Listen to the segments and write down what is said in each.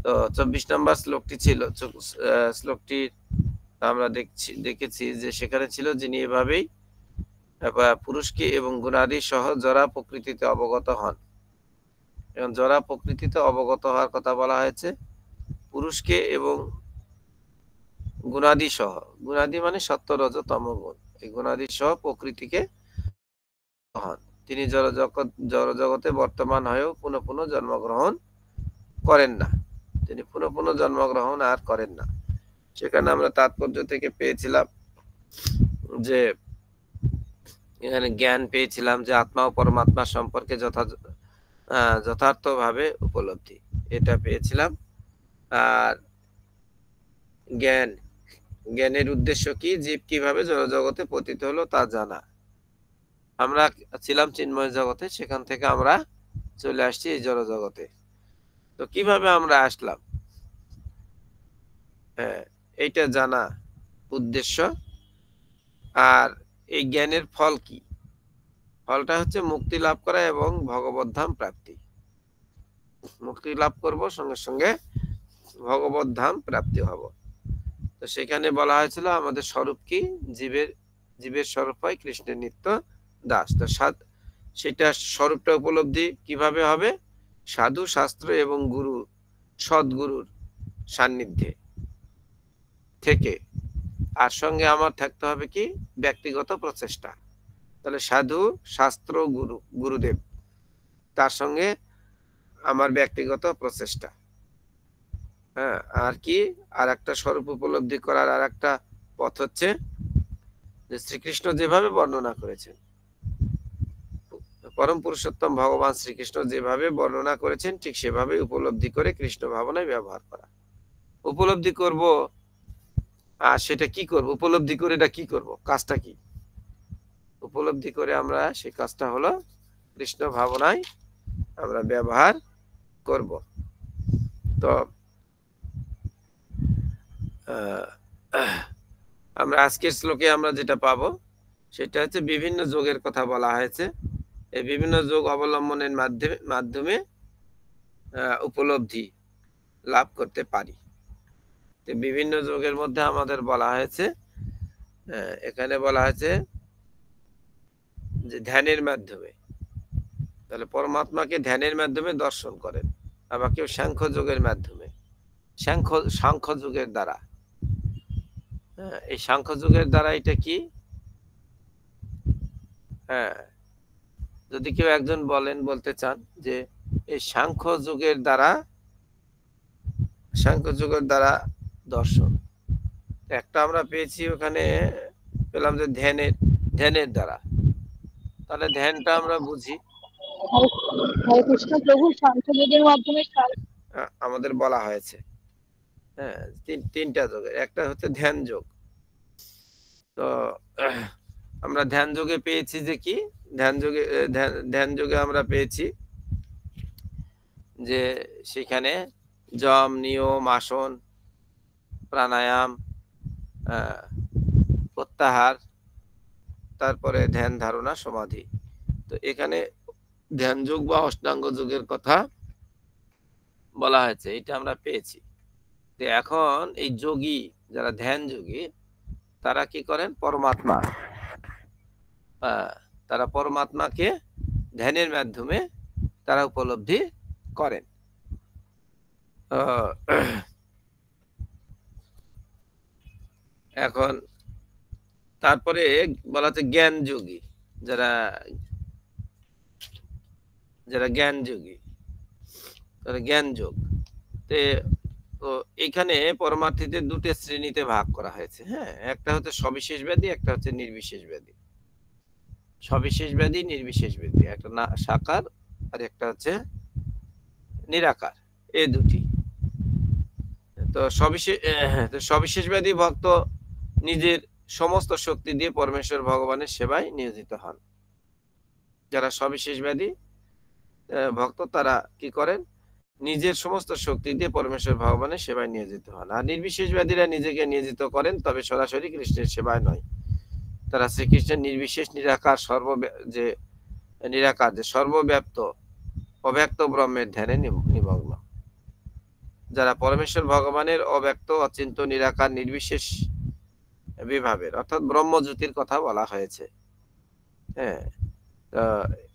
তো 24 নম্বর শ্লোকটি ছিল, শ্লোকটি আমরা দেখেছি যে সেখানে ছিল, যিনি এভাবেই পুরুষকে এবং গুণাদি সহ জরা প্রকৃতিতে অবগত হন। এবং জরা প্রকৃতিতে অবগত হওয়ার কথা বলা হয়েছে পুরুষকে এবং গুণাদি সহ, গুণাদি মানে সত্য রজ তম গুণ, এই গুণাদি সহ প্রকৃতিকে হন। তিনি জড়জগতে বর্তমান হয়েও পুনঃ পুনঃ জন্মগ্রহণ করেন না, তিনি পুনঃ পুনঃ জন্মগ্রহণ আর করেন না। সেখানে আমরা তাৎপর্য থেকে পেয়েছিলাম যে এখানে জ্ঞান পেয়েছিলাম যে আত্মা ও পরমাত্মা সম্পর্কে যথার্থভাবে উপলব্ধি, এটা পেয়েছিলাম। আর জ্ঞানের উদ্দেশ্য কি, জীব কিভাবে জড়জগতে পতিত হলো তা জানা। আমরা ছিলাম চিন্ময় জগতে, সেখান থেকে আমরা চলে আসছি এই জড়জগতে। তো কিভাবে আমরা আসলাম, হ্যাঁ, এইটা জানা উদ্দেশ্য। আর এই জ্ঞানের ফল কি, ফলটা হচ্ছে মুক্তি লাভ করা এবং ভগবত ধাম প্রাপ্তি। মুক্তি লাভ করব, সঙ্গে সঙ্গে ভগবত ধাম প্রাপ্তি হব। তো সেখানে বলা হয়েছিল আমাদের স্বরূপ কি, জীবের স্বরূপ হয় কৃষ্ণের নিত্য দাস। তো সেটা স্বরূপটা উপলব্ধি কিভাবে হবে, সাধু শাস্ত্র এবং গুরু সদ্গুরুর সান্নিধ্যে থেকে। আর সঙ্গে আমার থাকতে হবে কি, ব্যক্তিগত প্রচেষ্টা। তাহলে সাধু শাস্ত্র গুরুদেব, তার সঙ্গে আমার ব্যক্তিগত প্রচেষ্টা। হ্যাঁ, আর কি, আর একটা স্বরূপ উপলব্ধি করার আর একটা পথ হচ্ছে যে শ্রীকৃষ্ণ যেভাবে বর্ণনা করেছেন, পরম পুরুষোত্তম ভগবান শ্রীকৃষ্ণ যেভাবে বর্ণনা করেছেন ঠিক সেভাবে উপলব্ধি করে কৃষ্ণ ভাবনায় ব্যবহার করা। উপলব্ধি করব, আর সেটা কি করব, উপলব্ধি করে এটা কি করব, কাজটা কি, উপলব্ধি করে আমরা সেই কাজটা হলো কৃষ্ণ ভাবনায় আমরা ব্যবহার করব। তো আমরা আজকের শ্লোকে আমরা যেটা পাবো সেটা হচ্ছে বিভিন্ন যোগের কথা বলা হয়েছে। এই বিভিন্ন যোগ অবলম্বনের মাধ্যমে উপলব্ধি লাভ করতে পারি। বিভিন্ন যোগের মধ্যে আমাদের বলা হয়েছে, এখানে বলা হয়েছে যে ধ্যানের মাধ্যমে, তাহলে পরমাত্মাকে ধ্যানের মাধ্যমে দর্শন করেন। আবার কেউ সাংখ্য যোগের মাধ্যমে, সাংখ্য যুগের দ্বারা। এই সাংখ্য যুগের দ্বারা এটা কি, হ্যাঁ, যদি কেউ একজন বলতে চান যে এই সাংখ্য যুগের দর্শন, একটা আমরা পেয়েছি, ওখানে পেলাম যে ধ্যানের দ্বারা। তাহলে ধ্যানটা আমরা বুঝি, হরে কৃষ্ণ প্রভু সাংখ্যযোগের মাধ্যমে আমাদের বলা হয়েছে, হ্যাঁ, তিনটা যোগের, একটা হচ্ছে ধ্যান যোগ। তো আমরা ধ্যান যোগে পেয়েছি যে কি, ধ্যান যোগে আমরা পেয়েছি যে সেখানে যম, নিয়ম, আসন, প্রাণায়াম, প্রত্যাহার, তারপরে ধ্যান ধারণা সমাধি। তো এখানে ধ্যান যোগ বা অষ্টাঙ্গ যোগের কথা বলা হয়েছে, এটা আমরা পেয়েছি। তো এখন এই যোগী যারা ধ্যান যোগী, তারা কি করেন, তারা পরমাত্মাকে ধ্যানের মাধ্যমে তারা উপলব্ধি করেন। এখন তারপরে বলা হচ্ছে জ্ঞান যোগী, যারা জ্ঞান যোগী, তারা জ্ঞান যোগ। তো এখানে পরমার্থীদের দুটো শ্রেণীতে ভাগ করা হয়েছে। হ্যাঁ, একটা হচ্ছে সবিশেষ ব্যাধি, একটা হচ্ছে নির্বিশেষ ব্যাধি। সবিশেষ ব্যাধি, নির্বিশেষ ব্যাধি, একটা সাকার আর একটা হচ্ছে নিরাকার, এই দুটি। তো সবিশেষ ব্যাধি ভক্ত নিজের সমস্ত শক্তি দিয়ে পরমেশ্বর ভগবানের সেবায় নিয়োজিত হন। যারা সবিশেষ ব্যাধি ভক্ত, তারা কি করেন, নিজের সমস্ত শক্তি দিয়ে পরমেশ্বর ভগবানের সেবায় নিয়োজিত হন। আর নির্বিশেষ ব্যাধীরা নিজেকে নিয়োজিত করেন, তবে সরাসরি কৃষ্ণের সেবায় নয়। তারা শ্রীকৃষ্ণের নির্বিশেষ নিরাকার সর্বব্যাপ্ত অব্যক্ত ব্রহ্মের ধ্যানে নিমগ্ন। যারা পরমেশ্বর ভগবানের অব্যক্ত অচিন্ত নিরাকার নির্বিশেষ বিভাবের অর্থাৎ ব্রহ্মজ্যোতির কথা বলা হয়েছে। হ্যাঁ,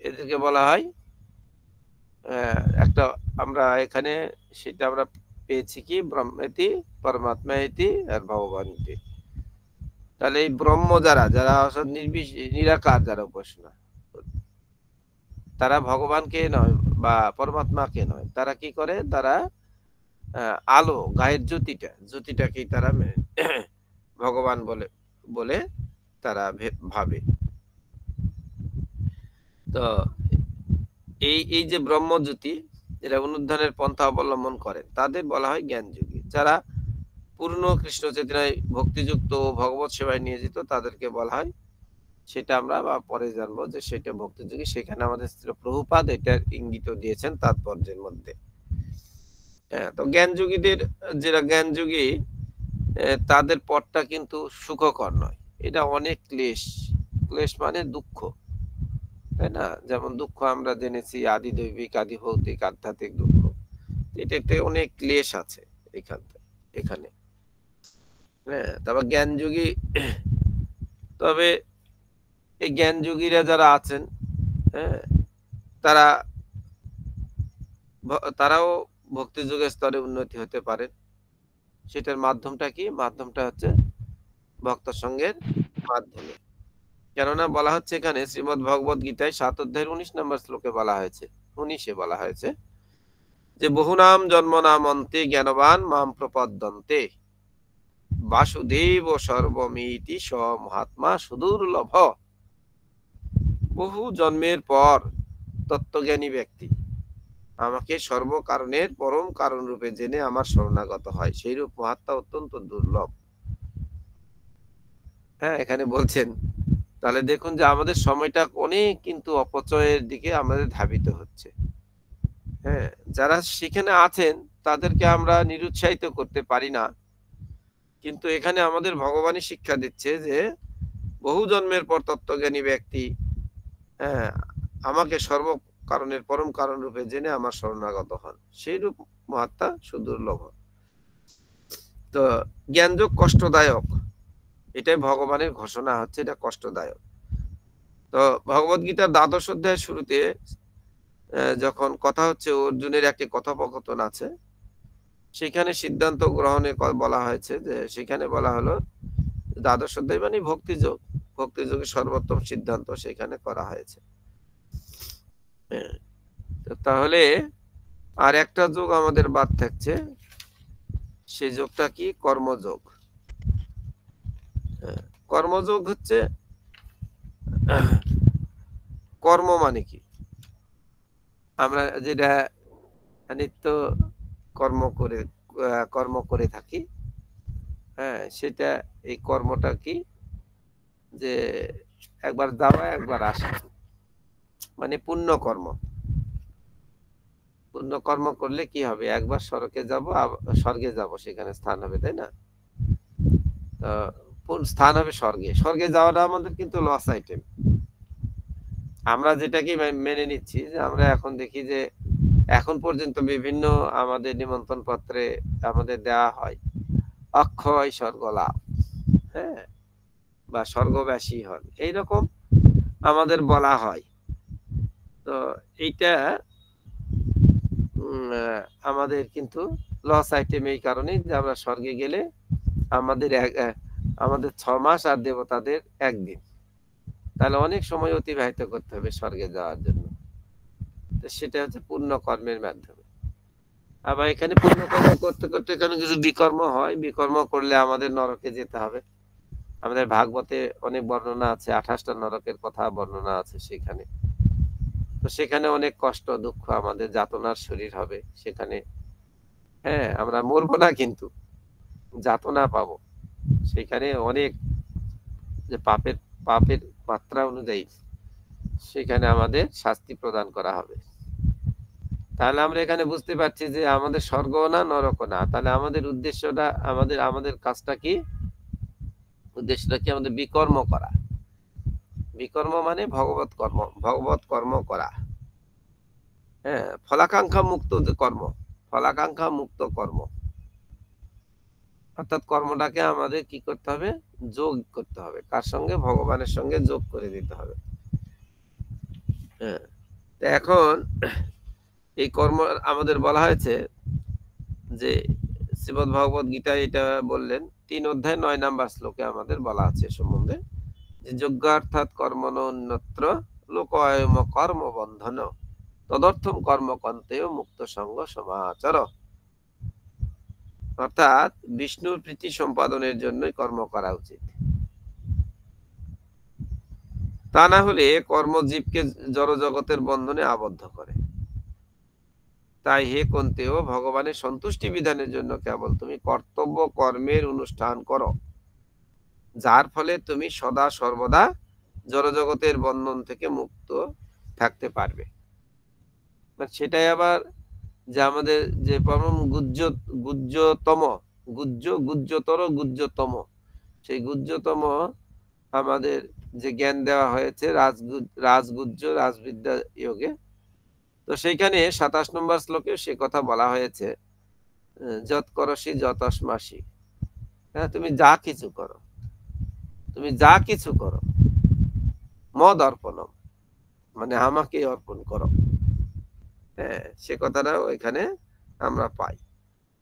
এদেরকে বলা হয় একটা, আমরা এখানে সেটা আমরা পেয়েছি কি ব্রহ্মেতি, পরমাত্মা ইতি আর ভগবান ইতি। তাহলে এই ব্রহ্ম যারা যারা অর্থাৎ নিরাকার যারা উপাসনা, তারা ভগবানকে নয় বা পরমাত্মাকে নয়, তারা কি করে, তারা আলো গায়ের জ্যোতিটাকেই তারা ভগবান বলে বলে তারা ভাবে। তো এই এই যে ব্রহ্মজ্যোতি, এরা অনুধানের পন্থা অবলম্বন করেন, তাদের বলা হয় জ্ঞানযোগী। যারা পূর্ণ কৃষ্ণ চেতনায় ভক্তিযুক্ত ও ভগবত সেবায় নিয়োজিত, তাদেরকে বলা হয়, সেটা আমরা বা পরে জানবো যে সেটা ভক্তিযোগী। সেখানে আমাদের প্রভুপাদ এটার ইঙ্গিত দিয়েছেন তাৎপর্যের মধ্যে। হ্যাঁ, তো জ্ঞানযোগীদের, যারা জ্ঞানযোগী, তাদের পথটা কিন্তু সুখকর নয়। এটা অনেক ক্লেশ। ক্লেশ মানে দুঃখ, তাই না? যেমন দুঃখ আমরা জেনেছি আদি দৈবিক, আদি ভৌতিক, আধ্যাত্মিক দুঃখ। এটাতে অনেক ক্লেশ আছে এখানে। হ্যাঁ, তারপর জ্ঞানযোগী, তবে এই জ্ঞানযোগীরা যারা আছেন, হ্যাঁ, তারাও ভক্তিযোগের স্তরে উন্নতি হতে পারেন। সেটার মাধ্যমটা কি? মাধ্যমটা হচ্ছে ভক্ত সঙ্গের মাধ্যমে। কেননা বলা হচ্ছে এখানে শ্রীমদ ভগবত গীতায় 7 অধ্যায়ের 19 নম্বর শ্লোকে বলা হয়েছে, 19-এ বলা হয়েছে যে বহুনাম জন্মনাম অন্তে জ্ঞানবান মাম প্রপদ্যন্তে বাসুদেব সর্বমিতি স মহাত্মা সুদুর্লভ। বহু জন্মের পর তত্ত্বজ্ঞানী ব্যক্তি আমাকে সর্বকারণের পরম কারণ রূপে জেনে আমার শরণাগত হয়, সেই রূপ মহাত্মা অত্যন্ত দুর্লভ। হ্যাঁ, এখানে বলছেন, তাহলে দেখুন যে আমাদের সময়টা অনেক কিন্তু অপচয়ের দিকে আমাদের ধাবিত হচ্ছে। হ্যাঁ, যারা সেখানে আছেন তাদেরকে আমরা নিরুৎসাহিত করতে পারি না, কিন্তু এখানে আমাদের ভগবানই শিক্ষা দিচ্ছে যে বহু জন্মের পর তত্ত্বজ্ঞানী ব্যক্তি, হ্যাঁ, আমাকে সর্বকারণের পরম কারণ রূপে জেনে আমার শরণাগত হন, সেই রূপ মহাত্মা সুদুর্লভ। তো জ্ঞানযোগ কষ্টদায়ক, এটাই ভগবানের ঘোষণা হচ্ছে, এটা কষ্টদায়ক। তো ভগবত গীতার 12 অধ্যায়ের শুরুতে যখন কথা হচ্ছে, অর্জুনের একটি কথোপকথন আছে, সেখানে সিদ্ধান্ত গ্রহণে বলা হয়েছে, যে সেখানে বলা হলো 12 অধ্যায় মানে ভক্তিযোগ, ভক্তিযোগের সর্বোত্তম সিদ্ধান্ত সেখানে করা হয়েছে। তাহলে আর একটা যোগ আমাদের বাদ থাকছে, সেই যোগটা কি? কর্মযোগ। কর্মযোগ হচ্ছে, কর্ম মানে কি? আমরা যেটা নিত্য কর্ম করে থাকি, হ্যাঁ, সেটা, এই কর্মটা কি? যে একবার যাওয়া একবার আসা, মানে পুণ্য কর্ম। পুণ্য কর্ম করলে কি হবে? একবার স্বর্গে যাব, সেখানে স্থান হবে, তাই না? স্থান হবে স্বর্গে। স্বর্গে যাওয়াটা আমাদের কিন্তু লস আইটেম। আমরা যেটাকে মেনে নিচ্ছি, যে আমরা এখন দেখি যে এখন পর্যন্ত বিভিন্ন আমাদের নিমন্ত্রণ পত্রে আমাদের দেওয়া হয় অক্ষয় স্বর্গ লাভ, হ্যাঁ, বা স্বর্গবাসী হন, এইরকম আমাদের বলা হয়। তো এইটা আমাদের কিন্তু লস আইটেম এই কারণেই যে আমরা স্বর্গে গেলে আমাদের 6 মাস আর দেবতাদের 1 দিন, তাহলে অনেক সময় অতিবাহিত করতে হবে স্বর্গে যাওয়ার জন্য। তো সেটা হচ্ছে পুণ্য কর্মের মাধ্যমে। আবার এখানে পুণ্য কর্ম করতে করতে এখানে কিছু বিকর্ম হয়, বিকর্ম করলে আমাদের নরকে যেতে হবে। আমাদের ভাগবতে অনেক বর্ণনা আছে, 28টা নরকের কথা বর্ণনা আছে সেখানে। তো সেখানে অনেক কষ্ট দুঃখ, আমাদের যাতনার শরীর হবে সেখানে। হ্যাঁ, আমরা মরবো না, কিন্তু যাতনা পাবো সেখানে অনেক, যে পাপের মাত্রা অনুযায়ী সেখানে আমাদের শাস্তি প্রদান করা হবে। তাহলে আমরা এখানে বুঝতে পারছি যে আমাদের স্বর্গ না নরক না, তাহলে আমাদের উদ্দেশ্যটা, আমাদের কাজটা কি? উদ্দেশ্যটা কি? আমাদের বিকর্ম করা। বিকর্ম মানে ভগবত কর্ম করা। হ্যাঁ, ফলাকাঙ্ক্ষা মুক্ত কর্ম, ফলাকাঙ্ক্ষা মুক্ত কর্ম, অর্থাৎ কর্মটাকে আমাদের কি করতে হবে, যোগ করতে হবে, কার সঙ্গে, ভগবানের সঙ্গে যোগ করে দিতে হবে। হ্যাঁ, এখন এই কর্ম আমাদের বলা হয়েছে যে শ্রীমদ্ ভগবত গীতায় এটা বললেন 3 অধ্যায় 9 নাম্বার শ্লোকে আমাদের বলা আছে সম্বন্ধে যে যজ্ঞার্থাৎ কর্মণ অন্যত্র লোকয়ম কর্ম বন্ধন তদর্থম কর্মকন্তেয় মুক্ত সঙ্গ সমাচর, অর্থাৎ বিষ্ণুর প্রীতি সম্পাদনের জন্যই কর্ম করা উচিত, তা না হলে কর্মজীবকে জড় জগতের বন্ধনে আবদ্ধ করে। তাই হে কুন্তেয়, ভগবানের সন্তুষ্টি বিধানের জন্য কেবল তুমি কর্তব্য কর্মের অনুষ্ঠান করো, যার ফলে তুমি সদা সর্বদা জড়জগতের বন্ধন থেকে মুক্ত থাকতে পারবে। সেটাই আবার যে আমাদের যে পরম গুহ্যতম সেই গুহ্যতম আমাদের যে জ্ঞান দেওয়া হয়েছে রাজবিদ্যা যোগে, তো সেইখানে 27 নম্বর শ্লোকে সে কথা বলা হয়েছে যৎ করসি যতস্মাসি, হ্যাঁ, তুমি যা কিছু করো মদ অর্পণম, মানে আমাকে অর্পণ করো। হ্যাঁ, সে কথাটাও এখানে আমরা পাই।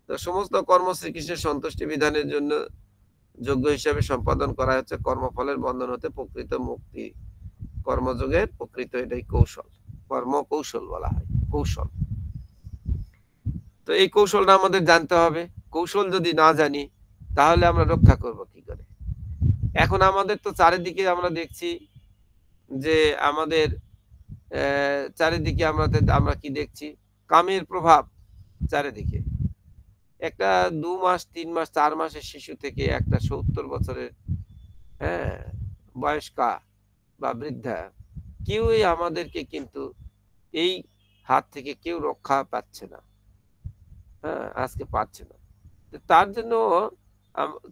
তো সমস্ত কর্ম শ্রীকৃষ্ণের সন্তুষ্টি বিধানের জন্য যোগ্য হিসাবে সম্পাদন করা হচ্ছে কর্মফলের বন্ধন হতে প্রকৃত মুক্তি। কর্মযোগের প্রকৃত এটাই কৌশল, কর্ম কৌশল বলা হয়, কৌশল। তো এই কৌশলটা আমাদের জানতে হবে। কৌশল যদি না জানি তাহলে আমরা রক্ষা করব কি করে? এখন আমাদের তো চারিদিকে আমরা দেখছি যে আমাদের চারিদিকে আমরা কি দেখছি, কামের প্রভাব চারিদিকে। একটা 2 মাস 3 মাস 4 মাসের শিশু থেকে একটা 70 বছরের বয়স্কা বা বৃদ্ধা, কেউই আমাদেরকে কিন্তু এই হাত থেকে কেউ রক্ষা পাচ্ছে না। হ্যাঁ, আজকে পাচ্ছে না।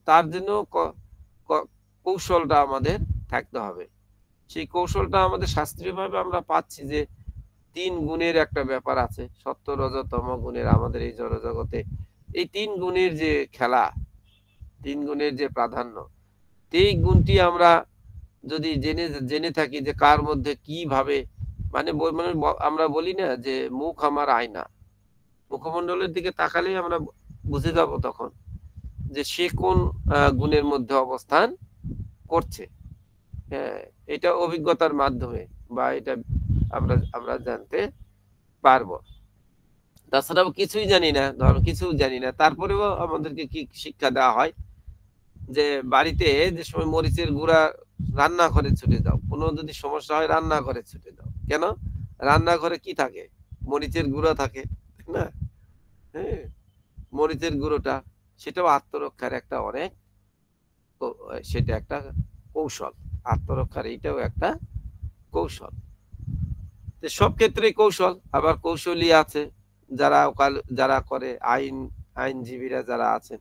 তার জন্য কৌশলটা আমাদের থাকতে হবে। সেই কৌশলটা আমাদের শাস্ত্রীয়ভাবে আমরা পাচ্ছি যে 3 গুণের একটা ব্যাপার আছে, সত্য রজ তম গুণের আমাদের এই জড়জগতে। এই 3 গুণের যে খেলা, 3 গুণের যে প্রাধান্য, এই গুণটি আমরা যদি জেনে থাকি যে কার মধ্যে কিভাবে, মানে আমরা বলি না যে মুখ আমার আয়না, মুখমণ্ডলের দিকে তাকালেই আমরা বুঝে যাব তখন যে সে কোন গুণের মধ্যে অবস্থান করছে। হ্যাঁ, এটা অভিজ্ঞতার মাধ্যমে বা এটা আমরা জানতে পারবো। তাছাড়াও কিছুই জানি না, কিছু জানি না, তারপরেও আমাদেরকে কি শিক্ষা দেওয়া হয় যে বাড়িতে যে সময় মরিচের গুঁড়া রান্নাঘরে ছুটে যাও, কোনো যদি সমস্যা হয় রান্নাঘরে ছুটে যাও। কেন? রান্নাঘরে কি থাকে? মরিচের গুঁড়া থাকে না? হ্যাঁ, মরিচের গুঁড়োটা সেটাও আত্মরক্ষার একটা সেটা একটা কৌশল, আত্মরক্ষার এইটাও একটা কৌশল। সব ক্ষেত্রে কৌশল, আবার কৌশলী আছে যারা করে আইনজীবীরা যারা আছেন,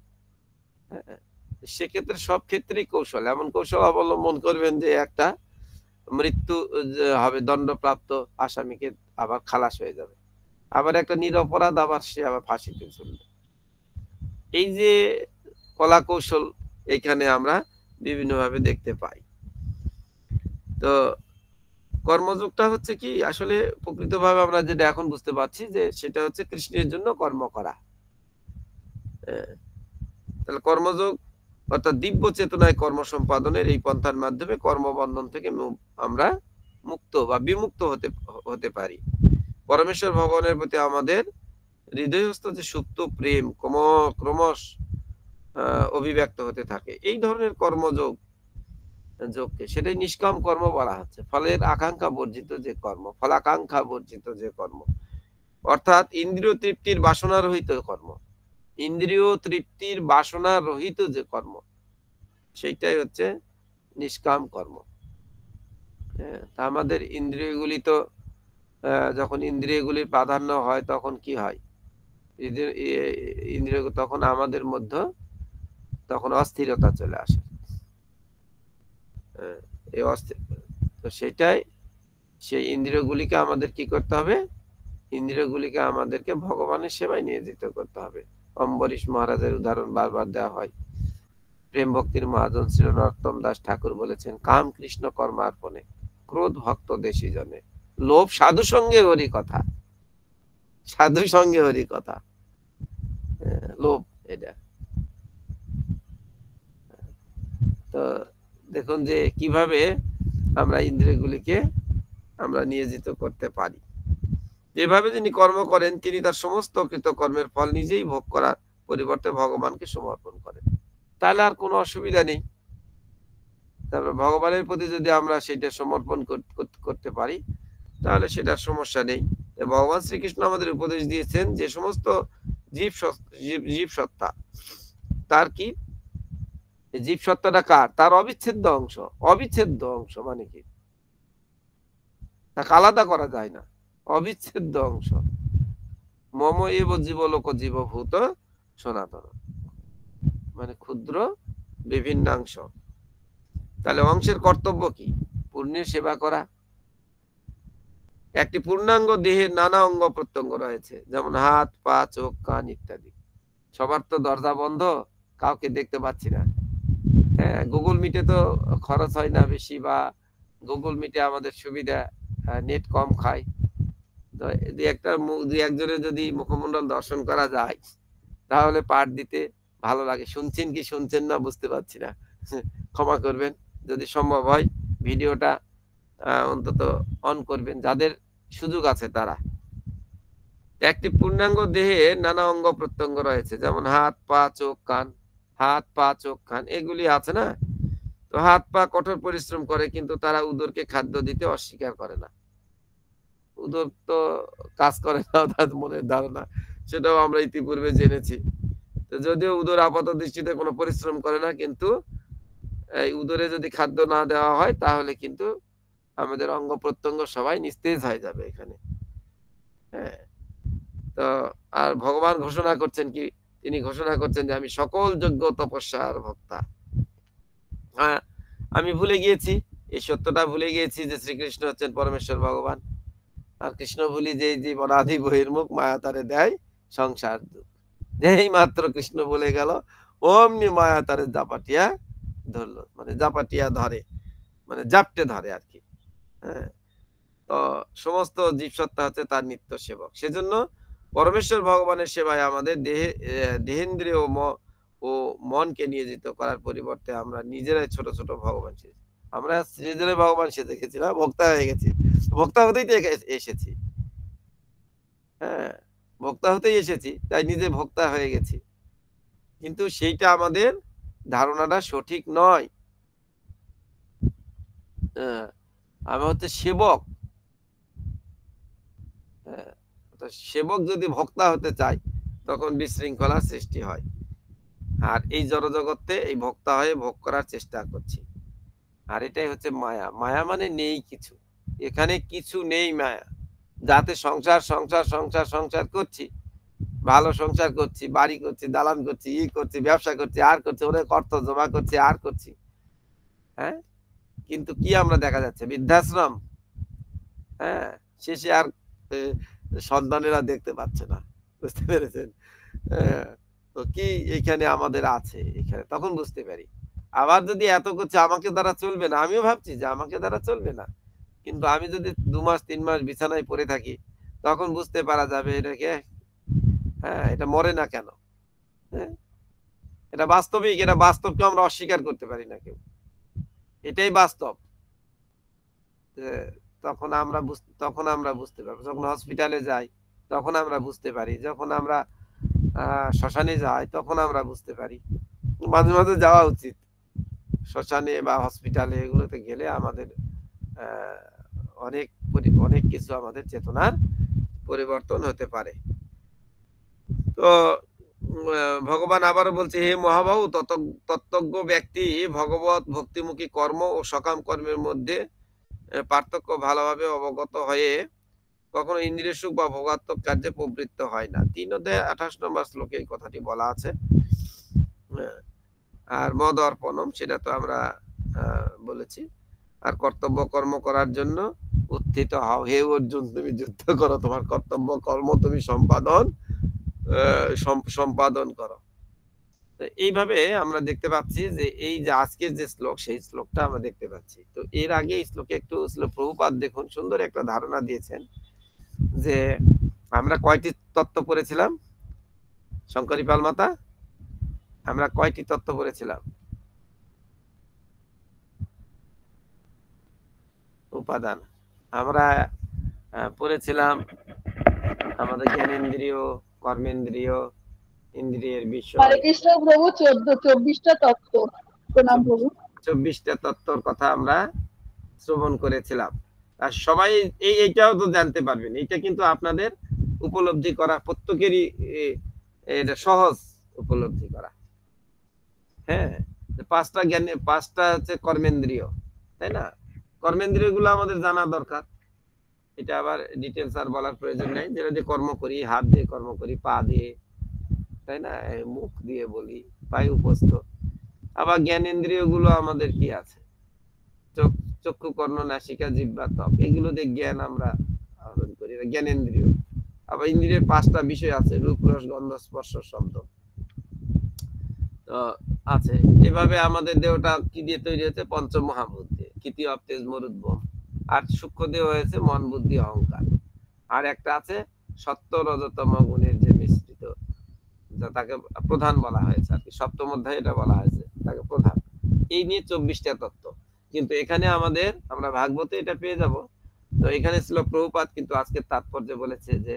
সেক্ষেত্রে সব ক্ষেত্রেই কৌশল। এমন কৌশল অবলম্বন করবেন যে একটা মৃত্যু হবে, দণ্ডপ্রাপ্ত আসামিকে আবার খালাস হয়ে যাবে, আবার একটা নিরপরাধ আবার সে আবার ফাঁসিতে চলবে। এই যে কলা কৌশল এখানে আমরা বিভিন্নভাবে দেখতে পাই। তো কর্মযোগটা হচ্ছে কি, আসলে প্রকৃতভাবে আমরা যেটা এখন বুঝতে পারছি যে সেটা হচ্ছে কৃষ্ণের জন্য কর্ম করা। তাহলে কর্মযোগ অর্থাৎ দিব্য চেতনায় কর্ম সম্পাদনের এই পন্থার মাধ্যমে কর্মবন্ধন থেকে আমরা মুক্ত বা বিমুক্ত হতে পারি। পরমেশ্বর ভগবানের প্রতি আমাদের হৃদয়স্থ যে সুপ্ত প্রেম ক্রমশ অভিব্যক্ত হতে থাকে। এই ধরনের যোগকে সেটাই নিষ্কাম কর্ম বলা হচ্ছে। ফলের আকাঙ্ক্ষা বর্জিত যে কর্ম, ফলাকাঙ্ক্ষা বর্জিত যে কর্ম, অর্থাৎ ইন্দ্রিয় তৃপ্তির বাসনা রহিত কর্ম, ইন্দ্রিয় তৃপ্তির বাসনা রহিত যে কর্ম, সেইটাই হচ্ছে নিষ্কাম কর্ম। তা আমাদের ইন্দ্রিয়গুলি তো যখন ইন্দ্রিয়গুলির প্রাধান্য হয় তখন কি হয়, ইন্দ্রিয় তখন আমাদের মধ্যে তখন অস্থিরতা চলে আসে। এই তো সেটাই, সেই ইন্দ্রিয়গুলিকে আমাদের কি করতে হবে, ইন্দ্রিয়গুলিকে আমাদেরকে ভগবানের সেবায় নিয়োজিত করতে হবে। অম্বরীশ মহারাজের উদাহরণ বারবার দেওয়া হয়। প্রেম ভক্তির মহাজন শ্রী নরোত্তম দাস ঠাকুর বলেছেন, কাম কৃষ্ণ কর্মার্পণে, ক্রোধ ভক্ত দেশী জনে, লোভ সাধু সঙ্গে হরি কথা, সাধু সঙ্গে হরি কথা, লোভ এটা। তো দেখুন যে কিভাবে আমরা ইন্দ্রিয়গুলিকে আমরা নিয়োজিত করতে পারি। যেভাবে যিনি কর্ম করেন তিনি তার সমস্ত কৃত কর্মের ফল নিজেই ভোগ করার পরিবর্তে ভগবানকে সমর্পণ করেন, তাহলে আর কোনো অসুবিধা নেই। তারপর ভগবানের প্রতি যদি আমরা সেটা সমর্পণ করতে পারি তাহলে সেটার সমস্যা নেই। ভগবান শ্রীকৃষ্ণ আমাদের উপদেশ দিয়েছেন যে সমস্ত জীব সত্তা, তার কি জীব সত্তাটা কার? তার অবিচ্ছেদ্য অংশ। অবিচ্ছেদ্য অংশ মানে কি? তাকে আলাদা করা যায় না, অবিচ্ছেদ্য অংশ। মম এব জীবলোক জীবভূত সনাতন, মানে ক্ষুদ্র বিভিন্নাংশ। তাহলে অংশের কর্তব্য কি? পূর্ণের সেবা করা। একটি পূর্ণাঙ্গ দেহের নানা অঙ্গ প্রত্যঙ্গ রয়েছে, যেমন হাত, পা, চোখ, কান ইত্যাদি। সবার তো দরজা বন্ধ, কাউকে দেখতে পাচ্ছি না। হ্যাঁ, গুগল মিটে তো খরচ হয় না বেশি, বা গুগল মিটে আমাদের সুবিধা, নেট কম খায়। তো দুই একজনের যদি মুখমণ্ডল দর্শন করা যায় তাহলে পাঠ দিতে ভালো লাগে। শুনছেন কি শুনছেন না বুঝতে পারছি না, ক্ষমা করবেন। যদি সম্ভব হয় ভিডিওটা অন্তত অন করবেন, যাদের সুযোগ আছে তারা। একটি পূর্ণাঙ্গ দেহে নানা অঙ্গ প্রত্যঙ্গ রয়েছে, যেমন হাত, পা, চোখ, কান। হাত, পা, চোখ, কান এগুলি আছে না? তো হাত পা কঠোর পরিশ্রম করে, কিন্তু তারা উদরকে খাদ্য দিতে অস্বীকার করে না। উদর তো কাজ করে না, তার মনের ধারণা, সেটাও আমরা ইতিপূর্বে জেনেছি। তো যদিও উদর আপাত দৃষ্টিতে কোনো পরিশ্রম করে না, কিন্তু এই উদরে যদি খাদ্য না দেওয়া হয় তাহলে কিন্তু আমাদের অঙ্গ প্রত্যঙ্গ সবাই নিস্তেজ হয়ে যাবে এখানে। হ্যাঁ, তো আর ভগবান ঘোষণা করছেন কি? তিনি ঘোষণা করছেন যে আমি সকল যোগ্য তপস্যার ভক্তা। আমি ভুলে গিয়েছি, এই সত্যটা ভুলে গিয়েছি যে শ্রীকৃষ্ণ হচ্ছেন পরমেশ্বর ভগবান। আর কৃষ্ণ ভুলি যে জীব অনাদি বহির্মুখ, মায়া তারে দেয় সংসার দুঃখ। যেই মাত্র কৃষ্ণ বলে গেল, অমনি মায়া তারে জাপাটিয়া ধরলো, মানে জাপাটিয়া ধরে, মানে জাপটে ধরে আর কি। হ্যাঁ, তো সমস্ত জীবসত্তা হচ্ছে তার নিত্য সেবক। সেজন্য পরমেশ্বর ভগবানের সেবায় আমাদের দেহেন্দ্রিয় ও মনকে নিয়োজিত করার পরিবর্তে আমরা নিজেরাই ছোট ছোট ভগবান সেজেছি। আমরা নিজেরাই ভগবান সেজে গেছি না, ভোক্তা হয়ে গেছি। ভোক্তা হতেই তো এসেছি। হ্যাঁ, ভোক্তা হতেই এসেছি, তাই নিজে ভোক্তা হয়ে গেছি। কিন্তু সেইটা আমাদের ধারণাটা সঠিক নয়। আমি হচ্ছে সেবক। সেবক যদি ভোক্তা হতে চায় তখন বিশৃঙ্খলার সৃষ্টি হয়। আর এই জড়জগতে এই ভোক্তা হয়ে ভোগ করার চেষ্টা করছি। আর এটাই হচ্ছে মায়া। মায়া মানে নেই কিছু, এখানে কিছু নেই মায়া। যাতে সংসার সংসার সংসার সংসার করছি, ভালো সংসার করছি, বাড়ি করছি, দালান করছি, করছি, ব্যবসা করছি, আর করছি, ওরে অর্থ জমা করছি, আর করছি। হ্যাঁ, কিন্তু কি আমরা দেখা যাচ্ছে বৃদ্ধাশ্রম, হ্যাঁ, শেষে আর সন্তানেরা দেখতে পাচ্ছে না। বুঝতে পেরেছেন? তো কি এখানে আমাদের আছে, এখানে তখন বুঝতে পারি। আবার যদি এত করছে আমাকে দ্বারা চলবে না, আমিও ভাবছি যে আমাকে দ্বারা চলবে না, কিন্তু আমি যদি 2 মাস 3 মাস বিছানায় পড়ে থাকি তখন বুঝতে পারা যাবে এটাকে। হ্যাঁ, এটা মরে না কেন? হ্যাঁ, এটা বাস্তবিক, এটা বাস্তবকে আমরা অস্বীকার করতে পারি না কেউ, এটাই বাস্তব। তখন আমরা বুঝতে পারবো। যখন হসপিটালে যাই তখন আমরা বুঝতে পারি, যখন আমরা শ্মশানে যাই তখন আমরা বুঝতে পারি। মাঝে মাঝে যাওয়া উচিত শ্মশানে বা হসপিটালে, এগুলোতে গেলে আমাদের অনেক অনেক কিছু আমাদের চেতনার পরিবর্তন হতে পারে। তো ভগবান আবারও বলছে, হে মহাবাহু, তত্ত্বজ্ঞ ব্যক্তি ভগবত ভক্তিমুখী কর্ম ও সকাম কর্মের মধ্যে পার্থক্য ভালোভাবে অবগত হয়ে কখনো ইন্দ্রিয় সুখ বা ভোগাত্মক কার্যে প্রবৃত্ত হয় না। 3 অধ্যায় 28 নম্বর শ্লোকে এই কথাটি বলা আছে। আর মদ অর্পণম, সেটা তো আমরা বলেছি। আর কর্তব্য কর্ম করার জন্য উত্থিত হও। হে অর্জুন, তুমি যুদ্ধ করো, তোমার কর্তব্য কর্ম তুমি সম্পাদন করো। এইভাবে আমরা দেখতে পাচ্ছি যে এই যে আজকের যে শ্লোক, সেই শ্লোকটা আমরা দেখতে পাচ্ছি। তো এর আগে এই শ্লোকে একটু প্রভুপাদ দেখুন সুন্দর একটা ধারণা দিয়েছেন যে আমরা কয়টি তত্ত্ব পড়েছিলাম শঙ্করী পালমাতা, আমরা কয়টি তত্ত্ব পড়েছিলাম? উপাদান আমরা পড়েছিলাম আমাদের জ্ঞানেন্দ্রিয়, কর্মেন্দ্রিয়, ইন্দ্রিয়ের বিষয়। হরে কৃষ্ণ প্রভু, 24টা তত্ত্ব। প্রণাম প্রভু। 24টা তত্ত্বর কথা আমরা শ্রবণ করেছিলাম। আর সবাই এইটাও তো জানতে পারবেন, এটা কিন্তু আপনাদের উপলব্ধি করা প্রত্যেকেরই এটা সহজ উপলব্ধি করা। হ্যাঁ, 5টা জ্ঞানে 5টা হচ্ছে কর্মেন্দ্রিয়, তাই না? কর্মেন্দ্রিয় গুলো আমাদের জানা দরকার, এটা আবার ডিটেলস আর বলার প্রয়োজন নেই। যেটা দিয়ে কর্ম করি, হাত দিয়ে কর্ম করি, পা দিয়ে, তাই না, মুখ দিয়ে বলি, পায়ে উপস্থ। আবার জ্ঞানেন্দ্রিয় গুলো আমাদের কি আছে? চক্ষু, কর্ণ, নাসিকা, জিহ্বা, ত্বক, এগুলো দিয়ে জ্ঞান আমরা আহরণ করি, জ্ঞানেন্দ্রিয়। আবার ইন্দ্রিয়ের 5টা বিষয় আছে, রূপ, রস, গন্ধ, স্পর্শ, শব্দ তো আছে। এভাবে আমাদের দেহটা কি দিয়ে তৈরি হয়েছে? পঞ্চমহাভূত দিয়ে, কৃতি, অপ, তেজ, মরুদ্গম। আর সূক্ষ্ম দেহ হয়েছে মন, বুদ্ধি, অহংকার। আর একটা আছে সত্য, রজতম গুণের যে মিশ্রিত, তাকে প্রধান বলা হয়েছে আর কি, সপ্তম অধ্যায়ে এটা বলা হয়েছে, তাকে প্রধান। এই নিয়ে 24টা তত্ত্ব। কিন্তু এখানে আমরা ভাগবতে এটা পেয়ে যাব। তো এখানে ছিল প্রভুপাদ, কিন্তু আজকে তাৎপর্য বলেছে যে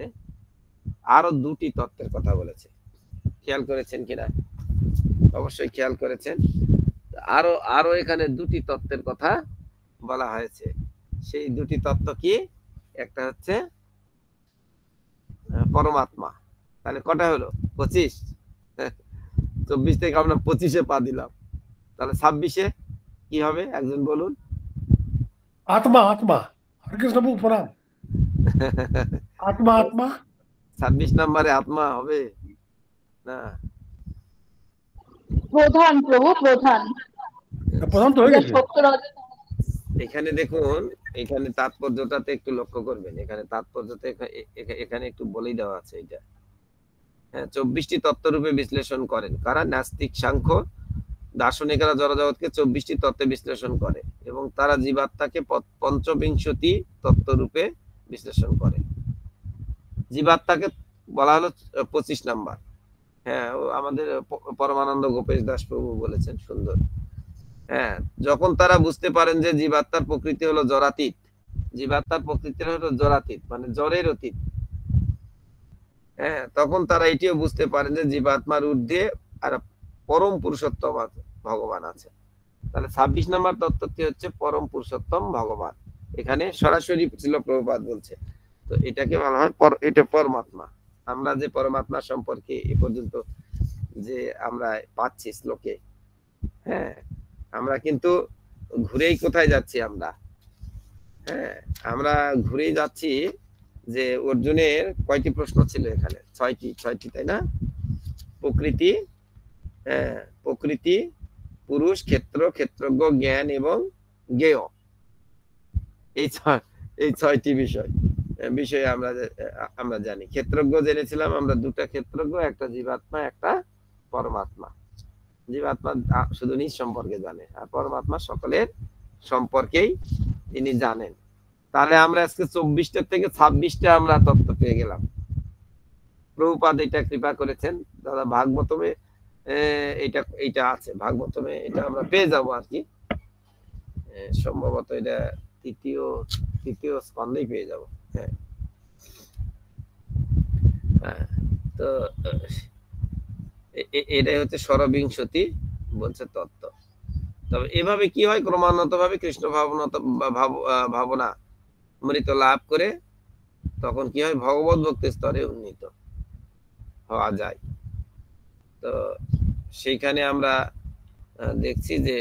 আরো 2টি তত্ত্বের কথা বলেছে। খেয়াল করেছেন কিনা? অবশ্যই খেয়াল করেছেন। আরো এখানে 2টি তত্ত্বের কথা বলা হয়েছে। সেই 2টি তত্ত্ব কি? একটা হচ্ছে পরমাত্মা। তাহলে কটা হলো? 25। 24 থেকে আমরা 25-এ পা দিলাম, তাহলে 26-এ কি হবে একজন বলুন? আত্মা। আত্মা। হরে কৃষ্ণ প্রভু প্রণাম। আত্মা। আত্মা 26 নম্বরে আত্মা হবে না? প্রধান প্রভু, প্রধান। প্রধান তো হয়ে গেছে। এখানে দেখুন, এখানে তাৎপর্যটাতে একটু লক্ষ্য করবেন। এখানে তাৎপর্যতে এখানে একটু বলেই দেওয়া আছে এটা। হ্যাঁ, 24টি তত্ত্বরূপে বিশ্লেষণ করেন কারা? নাস্তিক, সাংখ্য, দার্শনিকরা জড়জগৎকে 24টি তত্ত্বে বিশ্লেষণ করে এবং তারা জীবাত্মাকে পঞ্চবিংশতি তত্ত্বরূপে বিশ্লেষণ করে। জীবাত্মাকে বলা হলো 25 নাম্বার। হ্যাঁ, আমাদের পরমানন্দ গোপেশ দাস প্রভু বলেছেন, সুন্দর। হ্যাঁ, যখন তারা বুঝতে পারেন যে জীবাত্মার প্রকৃতি হলো জড়াতীত, জীবাত্মার প্রকৃতি হলো জড়াতীত মানে জড়ের অতীত, হ্যাঁ, তখন তারা এটিও বুঝতে পারেন যে জীবাত্মার ঊর্ধ্বে আর পরম পুরুষোত্তম ভগবান আছে। তাহলে 26 নম্বর তত্ত্বটি হচ্ছে পরম পুরুষোত্তম ভগবান। এখানে সরাসরি ছিল প্রভুপাদ বলছে। তো এটাকে বলা হয় এটা পরমাত্মা। আমরা যে পরমাত্মা সম্পর্কে এ পর্যন্ত যে আমরা পাচ্ছি শ্লোকে, হ্যাঁ, আমরা কিন্তু ঘুরেই কোথায় যাচ্ছি আমরা? হ্যাঁ, আমরা ঘুরেই যাচ্ছি যে অর্জুনের কয়টি প্রশ্ন ছিল এখানে? 6টি, তাই না? প্রকৃতি, হ্যাঁ, প্রকৃতি, পুরুষ, ক্ষেত্র, ক্ষেত্রজ্ঞ, জ্ঞান এবং জ্ঞেয়, এই 6টি বিষয়ে আমরা জানি। ক্ষেত্রজ্ঞ জেনেছিলাম আমরা, 2টা ক্ষেত্রজ্ঞ, একটা জীবাত্মা, একটা পরমাত্মা। জীবাত্মা শুধু নিজ সম্পর্কে জানে, আর পরমাত্মা সকলের সম্পর্কেই তিনি জানেন। তাহলে আমরা আজকে 24টা থেকে 26টা আমরা তত্ত্ব পেয়ে গেলাম। প্রভুপাদ এটা কৃপা করেছেন দাদা, ভাগবতমে এইটা আছে, ভাগবতমে এটা আমরা পেয়ে যাব আর কি। সম্ভবত এটা তৃতীয় স্কন্ধেই পেয়ে যাব। হ্যাঁ, তো এটাই হচ্ছে ষড়বিংশতি বলছে তত্ত্ব। তবে এভাবে কি হয়? ক্রমান্বত ভাবে কৃষ্ণ ভাবনা অমৃত লাভ করে তখন কি হয়? ভগবত ভক্তির স্তরে উন্নীত হওয়া যায়। তো সেইখানে আমরা দেখছি যে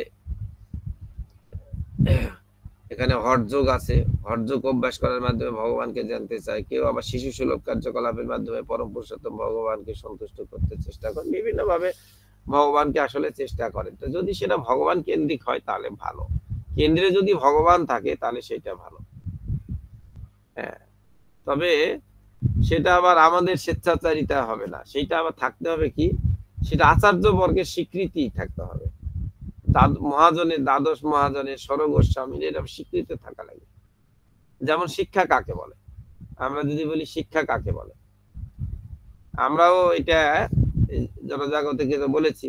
এখানে হঠযোগ আছে। হঠযোগ অভ্যাস করার মাধ্যমে ভগবানকে জানতে চায়। কেউ আবার শিশু সুলভ কার্যকলাপের মাধ্যমে পরম পুরুষোত্তম ভগবানকে সন্তুষ্ট করতে চেষ্টা করেন। বিভিন্নভাবে ভগবানকে আসলে চেষ্টা করেন। তো যদি সেটা ভগবান কেন্দ্রিক হয় তাহলে ভালো, কেন্দ্রে যদি ভগবান থাকে তাহলে সেটা ভালো। হ্যাঁ, তবে সেটা আবার আমাদের স্বেচ্ছাচারিতা হবে না, সেটা আবার থাকতে হবে কি, সেটা আচার্য বর্গের স্বীকৃতি থাকতে হবে। মহাজনের, দ্বাদশ মহাজনের, স্বরগোস্বামীর এরকম স্বীকৃতি থাকা লাগে। যেমন শিক্ষা কাকে বলে, আমরা যদি বলি শিক্ষা কাকে বলে, আমরাও এটা জনজাগত থেকে বলেছি,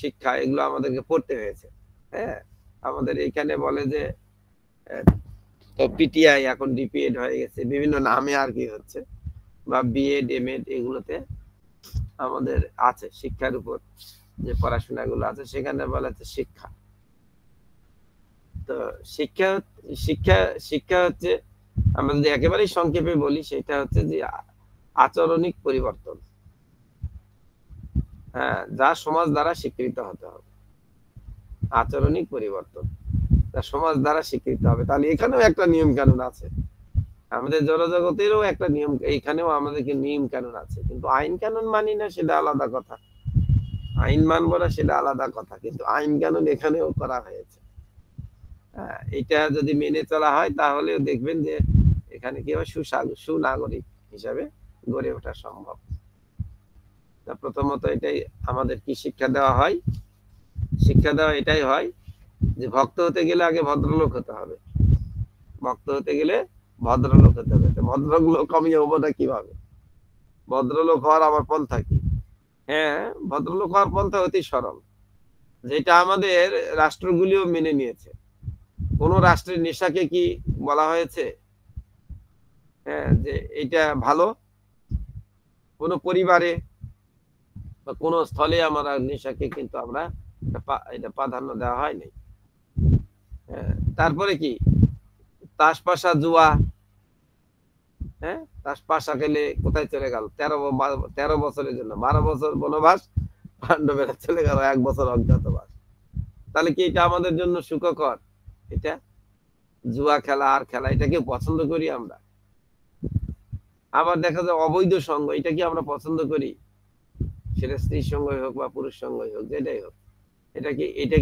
শিক্ষা এগুলো আমাদেরকে পড়তে হয়েছে। হ্যাঁ, আমাদের এখানে বলে যে পিটিআই এখন ডিপিএড হয়ে গেছে, বিভিন্ন নামে আর কি হচ্ছে, বা বিএড এমএড এগুলোতে আমাদের আছে শিক্ষার উপর যে পড়াশোনাগুলো আছে, সেখানে বলা হচ্ছে শিক্ষা। তো শিক্ষা শিক্ষা শিক্ষা হচ্ছে, আমরা যদি একেবারেই সংক্ষেপে বলি, সেটা হচ্ছে যে আচরণিক পরিবর্তন, হ্যাঁ, যা সমাজ দ্বারা স্বীকৃত হতে হবে। আচরণিক পরিবর্তন যা সমাজ দ্বারা স্বীকৃত হবে। তাহলে এখানেও একটা নিয়ম কানুন আছে, আমাদের জড়জগতেরও একটা নিয়ম, এইখানেও আমাদেরকে নিয়ম কানুন আছে, কিন্তু আইন কানুন মানি না সেটা আলাদা কথা, আইন মানবো না সেটা আলাদা কথা, কিন্তু আইন কানুন এখানেও করা হয়েছে। এটা যদি মেনে চলা হয় তাহলেও দেখবেন যে এখানে কি হয়, সুনাগরিক হিসাবে গড়ে ওঠা সম্ভব। প্রথমত এটাই আমাদের কি শিক্ষা দেওয়া হয়, শিক্ষা দেওয়া এটাই হয় যে ভক্ত হতে গেলে আগে ভদ্রলোক হতে হবে, ভক্ত হতে গেলে ভদ্রলোক হতে হবে। ভদ্রলোক আমি হবো না কিভাবে, ভদ্রলোক হওয়ার আমার পন্থা কি? হ্যাঁ, ভদ্রলোক হওয়ার পন্থা অতি সরল, যেটা আমাদের রাষ্ট্রগুলিও মেনে নিয়েছে। কোন রাষ্ট্রের নেশাকে কি বলা হয়েছে হ্যাঁ যে এটা ভালো? কোন পরিবারে বা কোন স্থলে আমরা নেশাকে কিন্তু আমরা এটা প্রাধান্য দেওয়া হয়নি। তারপরে কি তাস পাশা জুয়া, হ্যাঁ, তাস পাশা খেলে কোথায় চলে গেল 13 বছরের জন্য 12 বছর বনবাস, পাণ্ডবেরা চলে গেল 1 বছর অজ্ঞাতবাস। তাহলে কি এটা আমাদের জন্য সুখকর? এটা জুয়া খেলা আর খেলা, এটা কি পছন্দ করি আমরা? আবার দেখা যায় অবৈধ সঙ্গ, এটা কি আমরা পছন্দ করি? সেটা স্ত্রীর সঙ্গই হোক বা পুরুষ সঙ্গই হোক, যেটাই হোক, এটা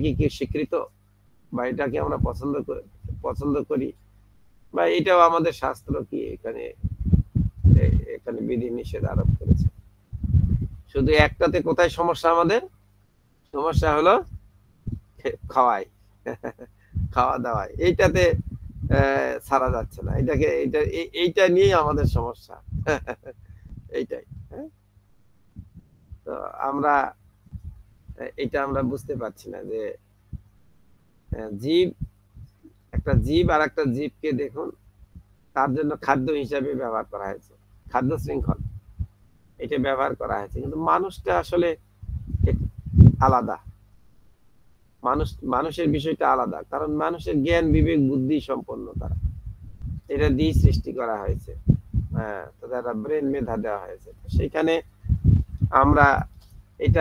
কি স্বীকৃত, বা এটাকে আমরা পছন্দ করি, বা এটাও আমাদের শাস্ত্র কি এখানে বিধি নিষেধ আরোপ করেছে? শুধু একটাতে কোথায় সমস্যা, আমাদের সমস্যা হলো খাওয়াই, খাওয়া দাওয়ায়, এইটাতে ছাড়া যাচ্ছে না, এইটা নিয়েই আমাদের সমস্যা। এইটাই। তো আমরা আমরা বুঝতে পারছি না যে জীব, একটা জীব আর একটা জীবকে দেখুন, তার জন্য খাদ্য হিসাবে ব্যবহার করা হয়েছে, খাদ্য শৃঙ্খল এটা ব্যবহার করা হয়েছে, কিন্তু মানুষটা আসলে আলাদা, মানুষের বিষয়টা আলাদা, কারণ মানুষের জ্ঞান বিবেক বুদ্ধি সম্পন্ন, তারা এটা দিয়ে সৃষ্টি করা হয়েছে, হ্যাঁ, তাদের ব্রেন মেধা দেওয়া হয়েছে, সেখানে আমরা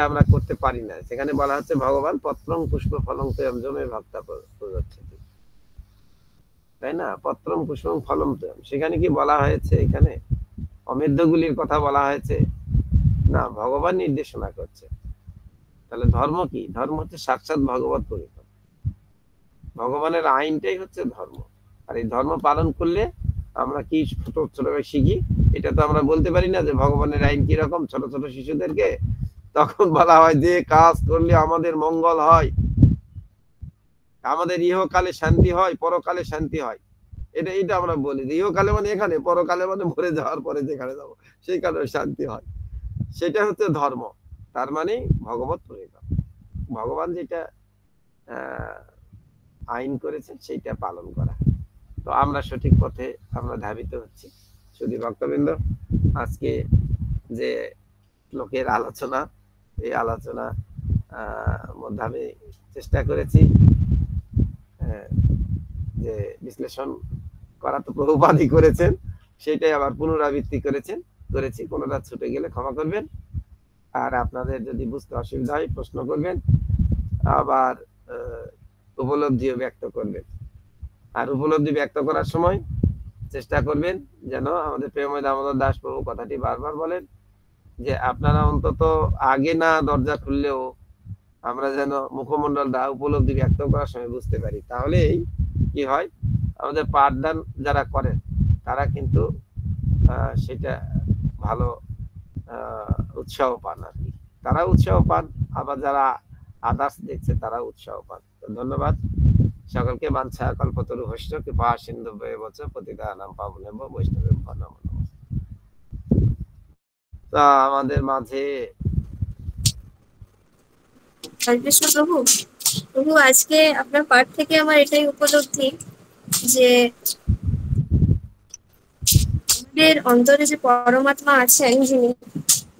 আমরা করতে পারি না। সেখানে বলা হচ্ছে ভগবান পত্রং পুষ্প ফলং তয়ম জমে ভক্তা প্রযচ্ছতি, তাই না? পত্রং পুষ্পং ফলং তয়ম, সেখানে কি বলা হয়েছে এখানে অমেধ্যগুলির কথা বলা হয়েছে না, ভগবান নির্দেশনা করছে। তাহলে ধর্ম কি? ধর্ম হচ্ছে সাক্ষাৎ ভগবত পরিকর, ভগবানের আইনটাই হচ্ছে ধর্ম। আর এই ধর্ম পালন করলে আমরা কি ছোট ছোট শিখি, এটা তো আমরা বলতে পারি না যে ভগবানের আইন কিরকম। ছোট ছোট শিশুদেরকে তখন বলা হয় যে কাজ করলে আমাদের মঙ্গল হয়, আমাদের ইহকালে শান্তি হয়, পরকালে শান্তি হয়, এটা আমরা বলি যে ইহকালে মানে এখানে, পরকালে মানে মরে যাওয়ার পরে যেখানে যাবো সেইখানে শান্তি হয়, সেটা হচ্ছে ধর্ম। তার মানে ভগবত পরিকর, ভগবান যেটা আইন করেছে সেইটা পালন করা। তো আমরা সঠিক পথে আমরা ধাবিত হচ্ছি। শুধু ভক্তবৃন্দ, আজকে যে লোকের আলোচনা, এই আলোচনা মধ্যে আমি চেষ্টা করেছি যে বিশ্লেষণ করা, তো প্রভুপাদই করেছেন, সেটাই আবার পুনরাবৃত্তি করেছি। কোনোটা ছুটে গেলে ক্ষমা করবেন, আর আপনাদের যদি বুঝতে অসুবিধা হয় প্রশ্ন করবেন, আবার উপলব্ধিও ব্যক্ত করবেন। আর উপলব্ধি ব্যক্ত করার সময় চেষ্টা করবেন যেন আমাদের প্রেমময় দামোদর দাস প্রভু কথাটি বারবার বলেন যে আপনারা অন্তত আগে না দরজা খুললেও আমরা যেন মুখমণ্ডলটা উপলব্ধি ব্যক্ত করার সময় বুঝতে পারি, তাহলেই কি হয়, আমাদের পাঠদান যারা করেন তারা কিন্তু সেটা ভালো উৎসাহ পান আর কি, তারা উৎসাহ পান, আবার যারা আদার্স দেখছে তারা উৎসাহ পান। তো ধন্যবাদ সকলকে। বাঞ্ছা কল্পতরু ভৈষ্ণ কৃপা সিন্ধু বচ পতিতানাং পাবনেভ্যো বৈষ্ণবেভ্যো নমো নমঃ। তা আমাদের মাঝে হরে কৃষ্ণ প্রভু। প্রভু, আজকে আপনার পাঠ থেকে আমার এটাই উপলব্ধি যে আমাদের অন্তরে যে পরমাত্মা আছেন যিনি,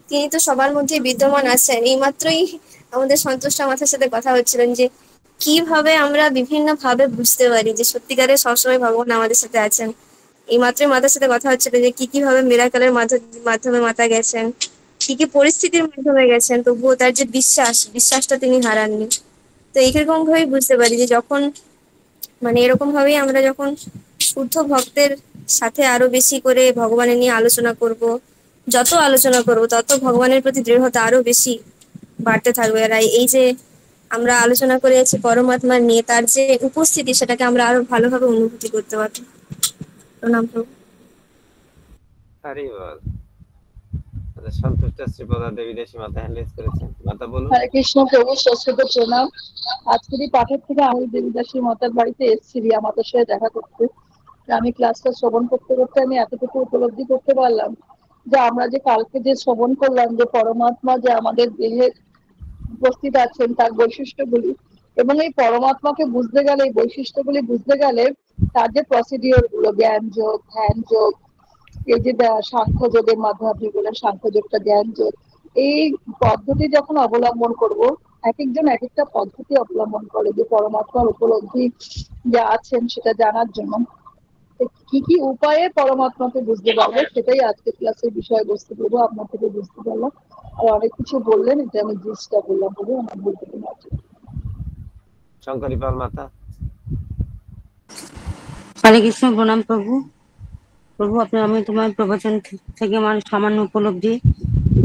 তিনি তো সবার মধ্যে বিদ্যমান আছেন। এই মাত্রই আমাদের সন্তুষ্ট মাথার সাথে কথা হচ্ছিলেন যে কিভাবে আমরা বিভিন্ন ভাবে বুঝতে পারি যে সত্যিকারের সবসময় ভগবান আমাদের সাথে আছেন। এই মাত্রই মাতার সাথে কথা হচ্ছিল যে কি কিভাবে মিরাকেলের মাধ্যমে মাতা গেছেন, কি কি পরিস্থিতির মাধ্যমে গেছেন, তবুও তার যে বিশ্বাসটা তিনি হারাননি। তো এইরকম ভাবেই বুঝতে পারি যে যখন এরকম ভাবেই আমরা যখন শুদ্ধ ভক্তের সাথে আরো বেশি করে ভগবানের নিয়ে আলোচনা করব, যত আলোচনা করব তত ভগবানের প্রতি দৃঢ়তা আরো বেশি বাড়তে থাকবে। আর এই যে আমরা আলোচনা করে যাচ্ছি পরমাত্মার নিয়ে, তার যে উপস্থিতি সেটাকে আমরা আরো ভালোভাবে অনুভূতি করতে পারবো। প্রণাম প্রভু। হরি বল। সন্তুষ্ট শ্রীপদা দেবী দেশী মাতা হ্যান্ড রেজ করেছেন, মাতা বলুন। হরে কৃষ্ণ প্রভু, সশ্রদ্ধ প্রণাম। আজকের এই পাঠের থেকে আমি দেবীদাসী মাতার বাড়িতে এসেছি রিয়া মাতার সাথে দেখা করতে। আমি ক্লাসটা শ্রবণ করতে করতে আমি এতটুকু উপলব্ধি করতে পারলাম যে আমরা যে কালকে যে শ্রবণ করলাম যে পরমাত্মা যে আমাদের দেহে উপস্থিত আছেন তার বৈশিষ্ট্যগুলি, এবং এই পরমাত্মাকে বুঝতে গেলে, এই বৈশিষ্ট্যগুলি বুঝতে গেলে তার যে প্রসিডিওর গুলো, জ্ঞান যোগ, ধ্যান যোগ, এই যে সাংখ্য যোগের মাধ্যমে আপনি বলেন সাংখ্য যোগটা জ্ঞান যোগ, এই পদ্ধতি যখন অবলম্বন করব, এক একজন এক একটা পদ্ধতি অবলম্বন করে যে পরমাত্মার উপলব্ধি যা আছেন সেটা জানার জন্য কি কি উপায়ে পরমাত্মাকে বুঝতে পারবো, সেটাই আজকে ক্লাসের বিষয়বস্তু করবো। আপনার থেকে বুঝতে পারলাম, আর অনেক কিছু বললেন, এটা আমি জিনিসটা বললাম বলে আমার বলতে পারছি। শঙ্করী পাল মাতা। হরে কৃষ্ণ, প্রণাম প্রভু। প্রভু, আমি তোমার প্রবচন থেকে আমার সামান্য উপলব্ধি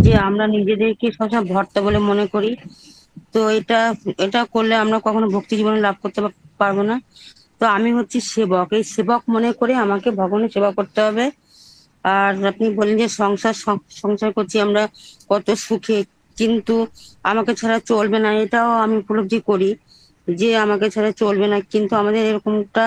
যে আমরা নিজেদেরকে সবসময় ভর্তা বলে মনে করি, তো এটা করলে আমরা কখনো ভক্তি জীবনে লাভ করতে পারবো না। তো আমি হচ্ছি সেবক, এই সেবক মনে করে আমাকে ভগবানের সেবা করতে হবে। আর আপনি বললেন যে সংসার করছি আমরা কত সুখে, কিন্তু আমাকে ছাড়া চলবে না, এটাও আমি উপলব্ধি করি যে আমাকে ছাড়া চলবে না, কিন্তু আমাদের এরকমটা